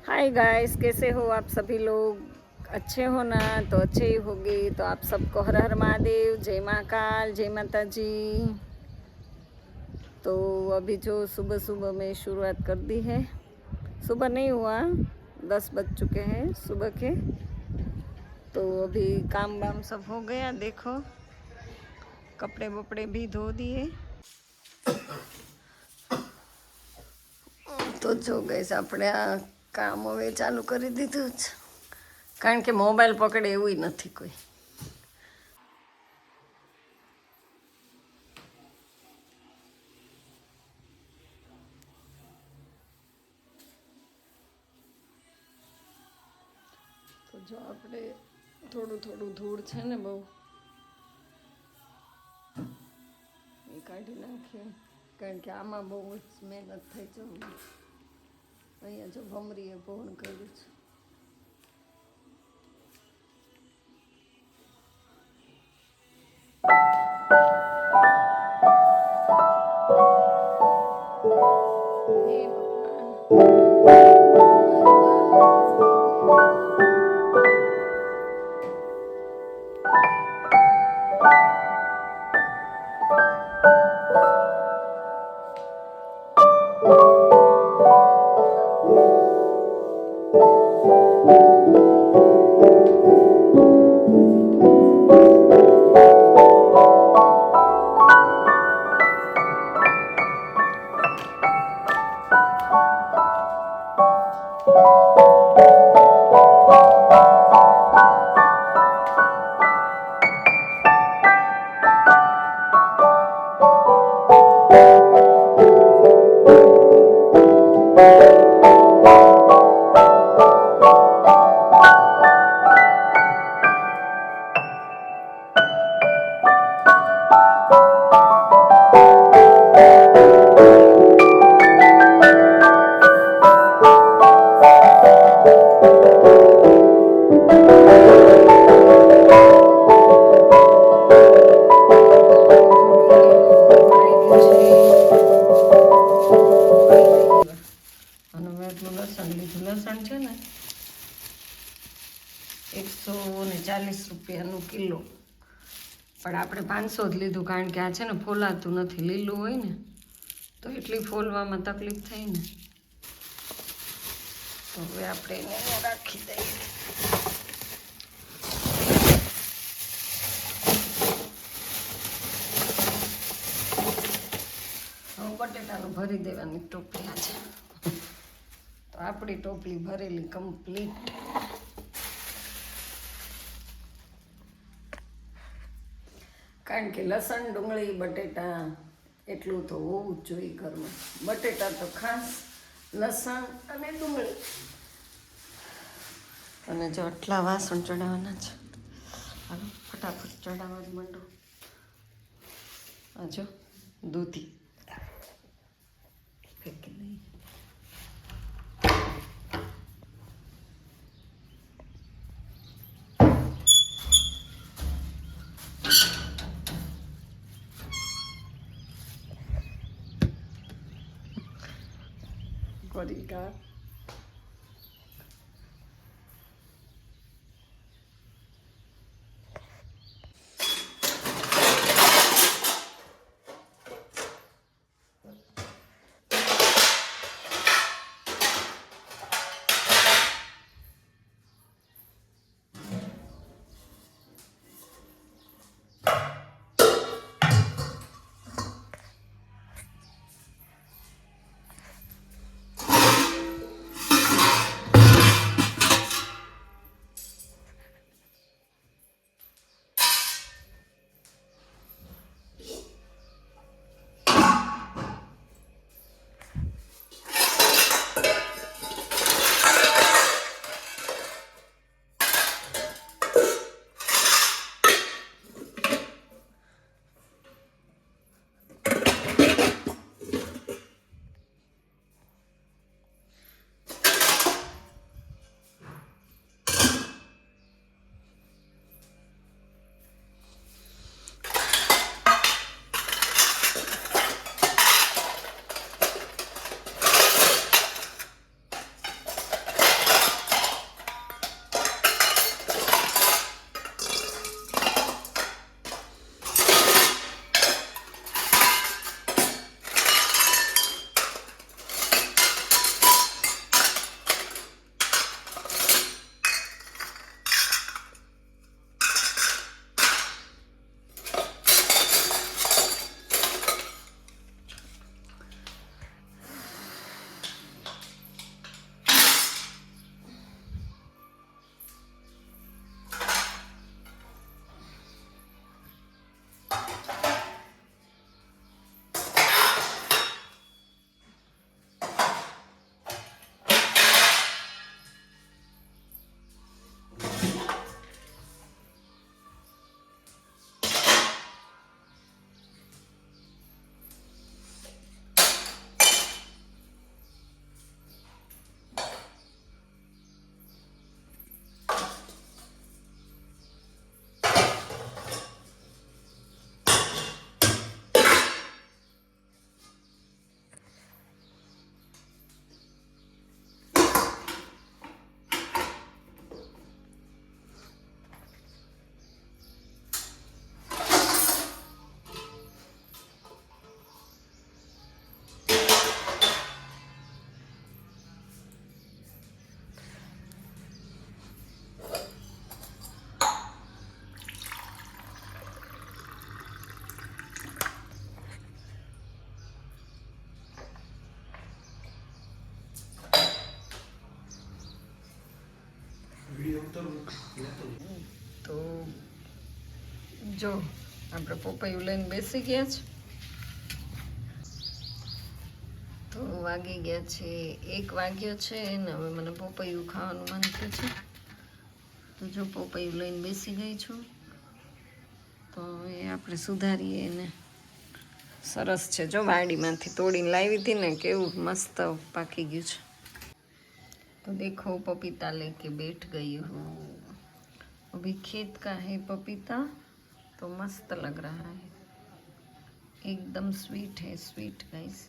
Hi guys, कैसे हो आप सभी लोग? अच्छे हो ना? तो अच्छे ही होंगे। तो आप सबको हर हर महादेव, जय महाकाल, जय माता जी। तो अभी जो सुबह सुबह में शुरुआत कर दी है, सुबह नहीं हुआ, 10 बज चुके हैं सुबह के। तो अभी काम वाम सब हो गया, देखो कपड़े वपड़े भी धो दिए। તો જો ગઈશ આપણે આ કામ હવે ચાલુ કરી દીધું જ, કારણ કે મોબાઈલ પકડે એવું નથી કોઈ. તો જો આપણે થોડું થોડું ધૂળ છે ને બહુ, એ કાઢી નાખીએ, કારણ કે આમાં બહુ જ મહેનત થઈ છે. અહીંયા જો ભમરીએ પૂર્ણ કર્યું છે. હે લસણ છે ને 140 રૂપિયાનું કિલો, પણ આપણે 500 જ લીધું, કારણ કે આ છે ને ફોલાતું નથી, લીલું હોય ને તો એટલી ફોલવામાં તકલીફ થાય ને. તો હવે આપણે એને રાખી દઈએ. હવે બટેટાનું ભરી દેવાની ટોપલી છે. તો આપણી ટોપલી ભરેલી કમ્પ્લીટ. કારણ કે લસણ, ડુંગળી, બટેટા એટલું તો હોવું જ જોઈએ ઘરમાં. બટેટા તો ખાસ, લસણ અને ડુંગળી. અને જો આટલા વાસણ ચડાવવાના છે. હાલો ફટાફટ ચડાવવા જ માંડો. આ જો દૂધી ફેંકી દઈએ. ગોરીકા તો જો આપણે પપૈયું લઈને બેસી ગયા છે. તો વાગી ગયા છે 1 વાગ્યો છે ને હવે મને પપૈયું ખાવાનું મન થયું છે. તો જો પપૈયું લઈને બેસી ગઈ છું. તો એ આપણે સુધારીએ એને. સરસ છે જો વાડીમાંથી તોડીને લાવી હતી ને કેવું મસ્ત પાકી ગયું છે. तो देखो पपीता लेके बैठ गई हूँ. अभी खेत का है पपीता तो मस्त लग रहा है. एकदम स्वीट है, स्वीट गाइस.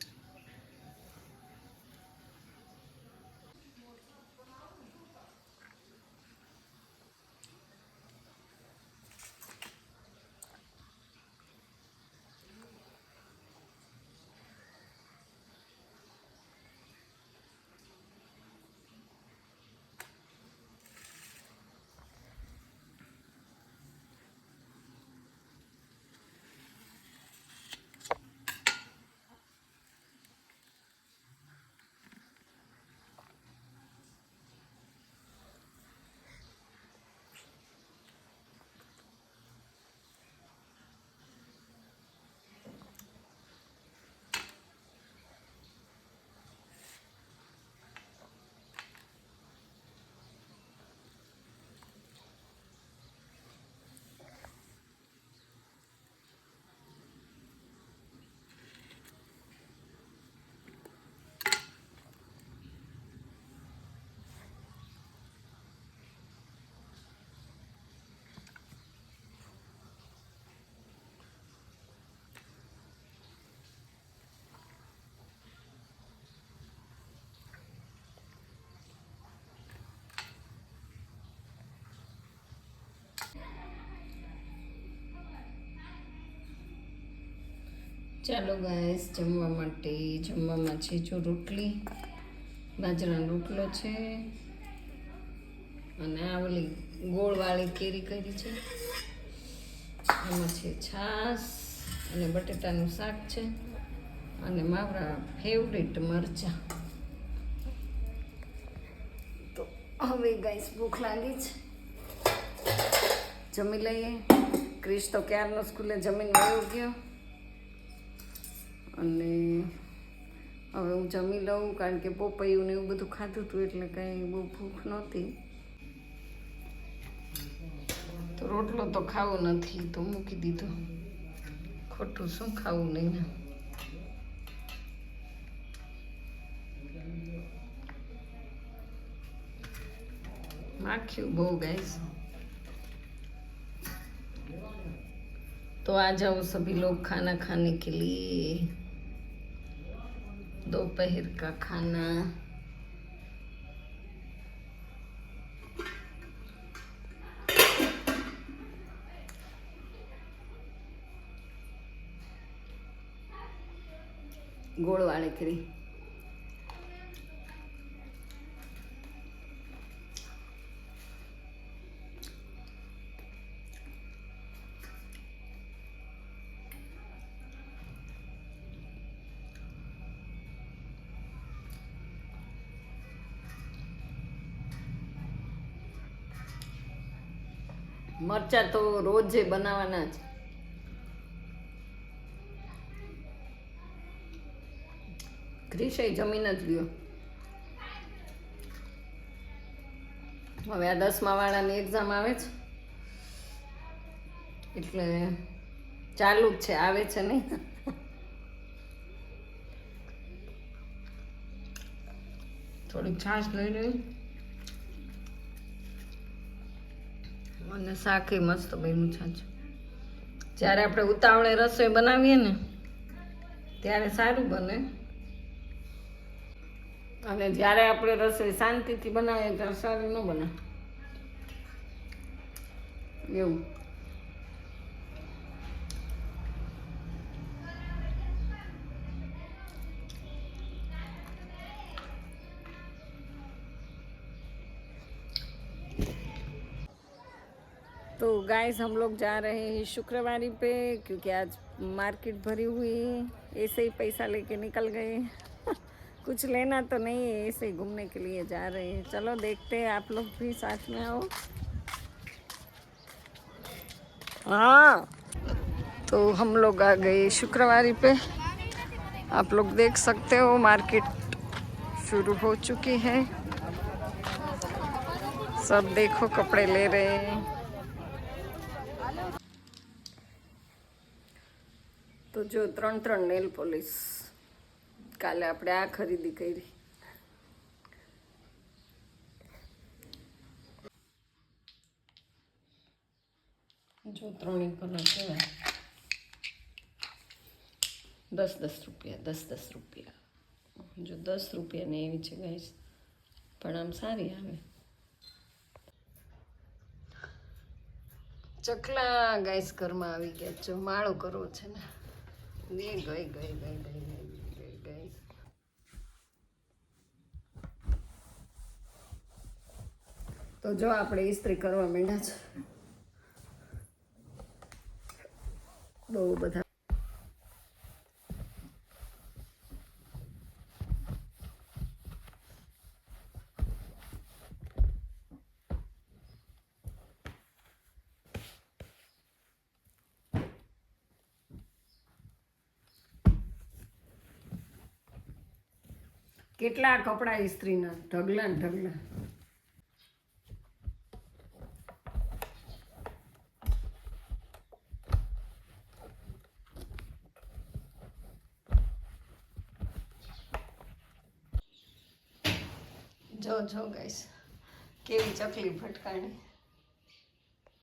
ચાલો ગાઈસ જમવા માટે જમવામાં છે જો રોટલી, બાજરાનો રોટલો છે અને આ ઓલી ગોળવાળી કેરી કરી છે. આમાં છે છાશ અને બટેટાનું શાક છે અને મારા ફેવરેટ મરચાં. તો હવે ગાઈસ ભૂખ લાગી છે, જમી લઈએ. ક્રિશ તો ક્યારનો સ્કૂલે જમીને વયો ગયો અને હવે હું જમી લઉં કારણ કે પપૈયું ને એવું બધું ખાધું હતું એટલે કાંઈ બહુ ભૂખ નહોતી. તો રોટલો તો ખાવો નથી તો મૂકી દીધો. ખોટું શું ખાવું નહીં ને. માખ્યું બહુ ગાઈસ. तो आ जाओ सभी लोग खाना खाने के लिए. दोपहर का खाना. गोड़ वाले करी मरचा तो रोजे बनावाना ज. क्रिश जमीन ज गयो. हवे आ 10मा वाळानी एक्जाम आवे छे એટલે ચાલુ જ છે, આવે છે નહીં. થોડીક છાશ લઈ લઈ અને શાકે મસ્ત બન્યું છે. જ્યારે આપણે ઉતાવળે રસોઈ બનાવીએ ને ત્યારે સારું બને અને જ્યારે આપણે રસોઈ શાંતિથી બનાવીએ ત્યારે સારું ન બને એવું. तो गाइस हम लोग जा रहे हैं शुक्रवारी पे क्योंकि आज मार्केट भरी हुई है. ऐसे ही पैसा लेके निकल गए. कुछ लेना तो नहीं है, ऐसे ही घूमने के लिए जा रहे हैं. चलो देखते हैं, आप लोग भी साथ में आओ. हाँ, तो हम लोग आ गए शुक्रवारी पे। आप लोग देख सकते हो मार्केट शुरू हो चुकी है। सब देखो कपड़े ले रहे हैं। तो जो 3 નેલ પોલિશ કાલે આપણે આ ખરીદી કરી। જો 3 કલર કેવા 10-10 રૂપિયા 10-10 રૂપિયા। જો 10 રૂપિયાની એવી છે ગાઈસ, પણ આમ સારી આવે। ચકલા ગાઈસ ઘરમાં આવી ગયા। જો માળો કરવો છે ને, ગઈ। તો જો આપણે ઇસ્ત્રી કરવા માંડ્યા છે। બહુ બધા કેટલા કપડા ઇસ્ત્રીના ઢગલા ને ઢગલા। જો ગાઈસ કેવી ચકલી ફટકાણી।